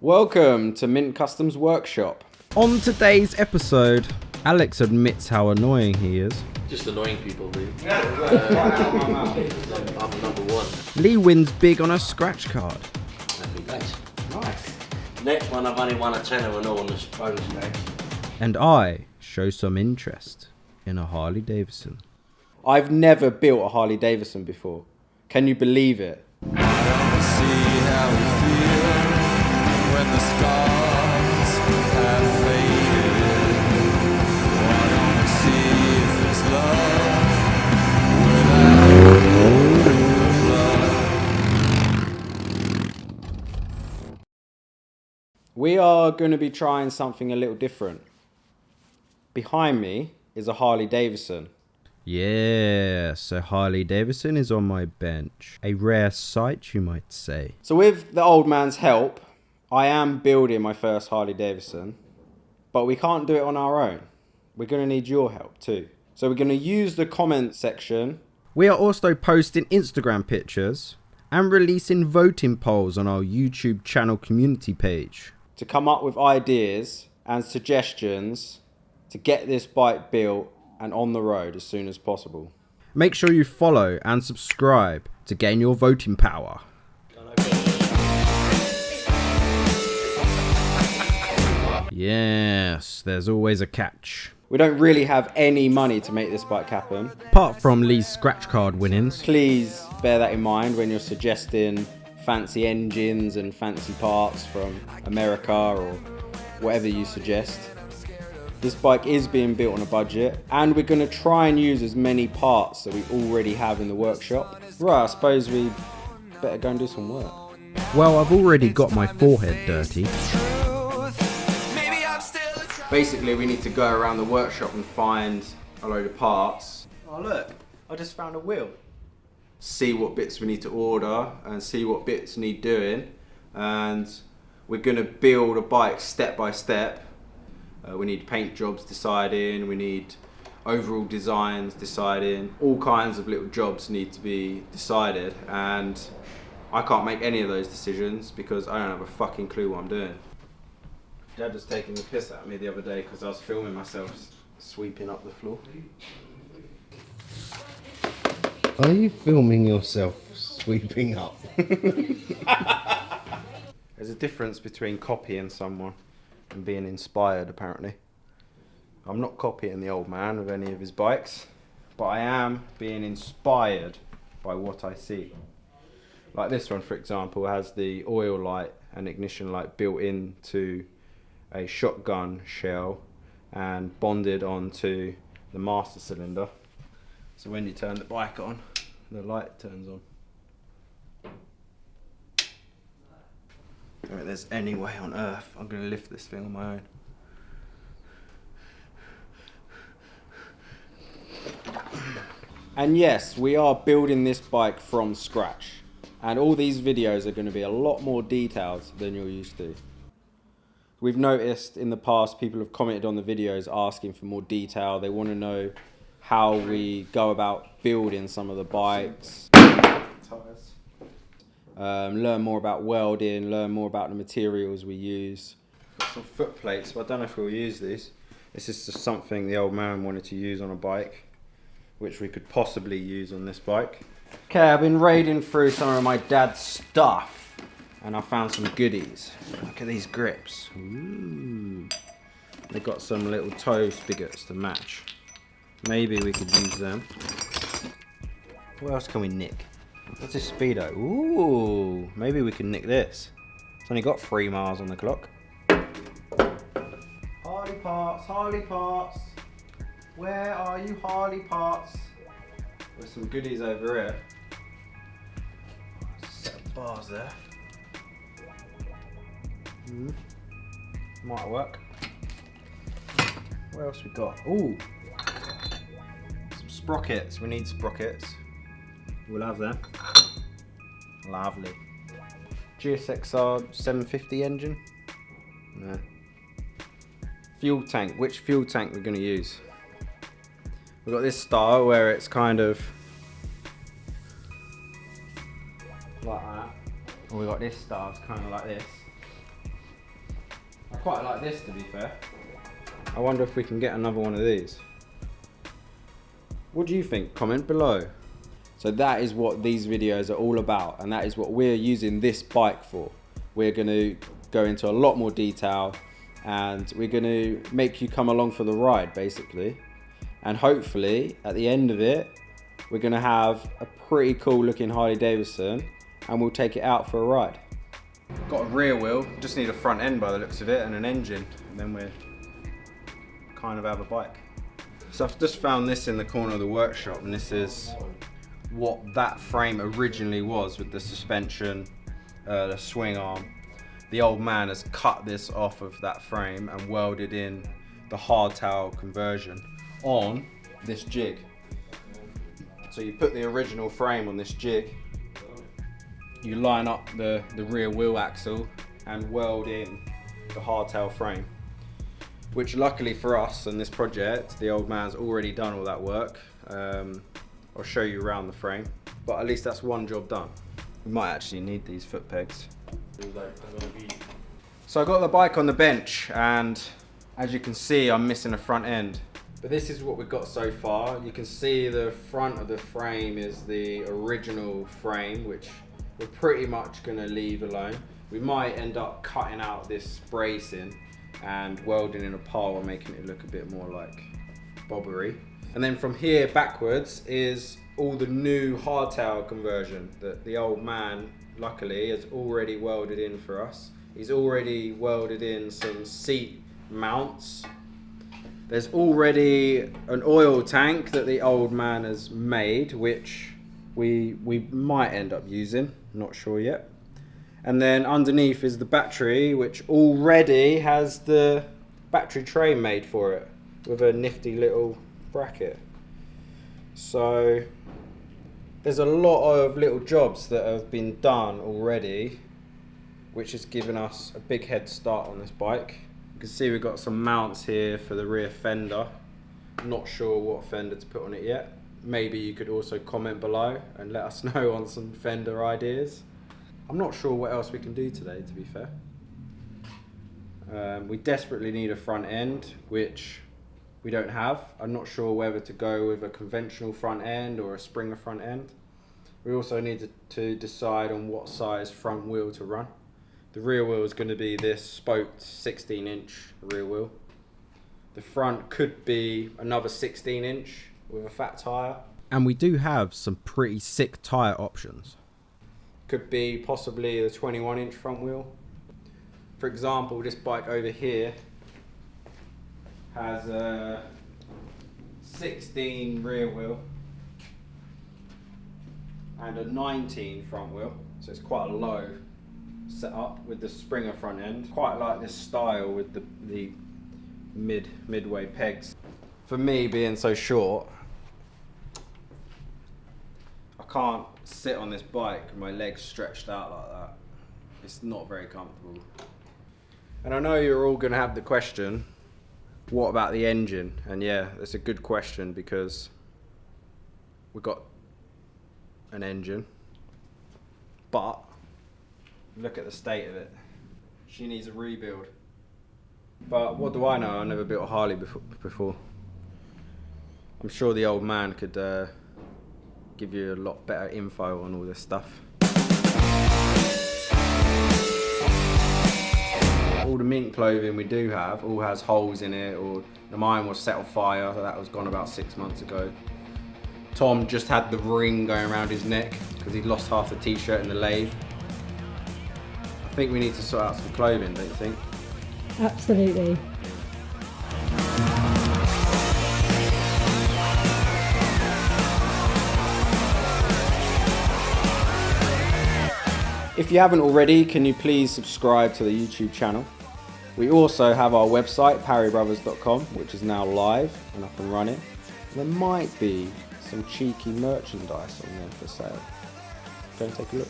Welcome to Mint Customs Workshop. On today's episode, Alex admits how annoying he is. Just annoying people, dude. I'm number one. Lee wins big on a scratch card. Happy days. Nice. Next one, I've only won a tenner and all on this bonus day. And I show some interest in a Harley Davidson. I've never built a Harley Davidson before. Can you believe it? We are going to be trying something a little different. Behind me is a Harley Davidson. Yeah, so Harley Davidson is on my bench. A rare sight, you might say. So with the old man's help, I am building my first Harley Davidson, but we can't do it on our own. We're going to need your help too. So we're going to use the comment section. We are also posting Instagram pictures and releasing voting polls on our YouTube channel community page To come up with ideas and suggestions to get this bike built and on the road as soon as possible. Make sure you follow and subscribe to gain your voting power. Yes, there's always a catch. We don't really have any money to make this bike happen. Apart from Lee's scratch card winnings. Please bear that in mind when you're suggesting fancy engines and fancy parts from America or whatever you suggest. This bike is being built on a budget, and we're going to try and use as many parts that we already have in the workshop. Right, I suppose we better go and do some work. Well, I've already got my forehead dirty. Basically, we need to go around the workshop and find a load of parts. Oh look, I just found a wheel. See what bits we need to order and see what bits need doing, and we're going to build a bike step by step. We need paint jobs deciding, we need overall designs deciding, all kinds of little jobs need to be decided, and I can't make any of those decisions because I don't have a fucking clue what I'm doing. Dad was taking the piss out of me the other day because I was filming myself sweeping up the floor. Are you filming yourself sweeping up? There's a difference between copying someone and being inspired, apparently. I'm not copying the old man with any of his bikes, but I am being inspired by what I see. Like this one, for example, has the oil light and ignition light built into a shotgun shell and bonded onto the master cylinder. So when you turn the bike on, the light turns on. If there's any way on earth I'm going to lift this thing on my own. And yes, we are building this bike from scratch. And all these videos are going to be a lot more detailed than you're used to. We've noticed in the past people have commented on the videos asking for more detail. They want to know how we go about building some of the bikes. Learn more about welding, learn more about the materials we use. Got some foot plates, but I don't know if we'll use these. This is just something the old man wanted to use on a bike, which we could possibly use on this bike. Okay, I've been raiding through some of my dad's stuff, and I found some goodies. Look at these grips. Ooh. They got some little toe spigots to match. Maybe we could use them. What else can we nick? What's this Speedo? Ooh, maybe we can nick this. It's only got 3 miles on the clock. Harley Parts, Harley Parts. Where are you, Harley Parts? There's some goodies over here. Set of bars there. Might work. What else we got? Ooh, some sprockets. We need sprockets. We'll have them. Lovely. GSXR 750 engine. No. Fuel tank. Which fuel tank we're going to use? We've got this style where it's kind of like that. And we've got this style, it's kind of like this. I quite like this, to be fair. I wonder if we can get another one of these. What do you think? Comment below. So that is what these videos are all about, and that is what we're using this bike for. We're going to go into a lot more detail, and we're going to make you come along for the ride, basically. And hopefully, at the end of it, we're going to have a pretty cool looking Harley Davidson, and we'll take it out for a ride. Got a rear wheel, just need a front end by the looks of it, and an engine, and then we're kind of have a bike. So I've just found this in the corner of the workshop, and this is what that frame originally was, with the suspension, the swing arm. The old man has cut this off of that frame and welded in the hardtail conversion on this jig. So you put the original frame on this jig, you line up the rear wheel axle and weld in the hardtail frame, which luckily for us and this project, the old man's already done all that work. I'll show you around the frame, but at least that's one job done. We might actually need these foot pegs. So I got the bike on the bench, and as you can see, I'm missing a front end. But this is what we've got so far. You can see the front of the frame is the original frame, which we're pretty much gonna leave alone. We might end up cutting out this bracing and welding in a pile and making it look a bit more like bobbery. And then from here backwards is all the new hardtail conversion that the old man, luckily, has already welded in for us. He's already welded in some seat mounts. There's already an oil tank that the old man has made, which we might end up using, not sure yet. And then underneath is the battery, which already has the battery tray made for it with a nifty little bracket. So there's a lot of little jobs that have been done already, which has given us a big head start on this bike. You can see we've got some mounts here for the rear fender. Not sure what fender to put on it yet. Maybe you could also comment below and let us know on some fender ideas. I'm not sure what else we can do today, to be fair. We desperately need a front end, which we don't have. I'm not sure whether to go with a conventional front end or a Springer front end. We also need to decide on what size front wheel to run. The rear wheel is going to be this spoked 16-inch rear wheel. The front could be another 16-inch with a fat tyre. And we do have some pretty sick tyre options. Could be possibly the 21-inch front wheel. For example, this bike over here has a 16 rear wheel and a 19 front wheel, so it's quite a low setup with the Springer front end. Quite like this style with the midway pegs. For me, being so short, I can't sit on this bike with my legs stretched out like that. It's not very comfortable. And I know you're all going to have the question, what about the engine? And yeah, that's a good question, because we've got an engine, but look at the state of it. She needs a rebuild. But what do I know? I never built a Harley before. I'm sure the old man could give you a lot better info on all this stuff. All the mint clothing we do have all has holes in it, or mine was set on fire, so that was gone about 6 months ago. Tom just had the ring going around his neck because he'd lost half the t-shirt in the lathe. I think we need to sort out some clothing, don't you think? Absolutely. If you haven't already, can you please subscribe to the YouTube channel? We also have our website, parrybrothers.com, which is now live and up and running. There might be some cheeky merchandise on there for sale. Go and take a look.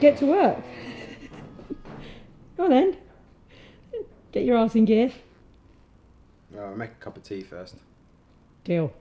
Get to work. Go on then. Get your ass in gear. I'll make a cup of tea first. Deal.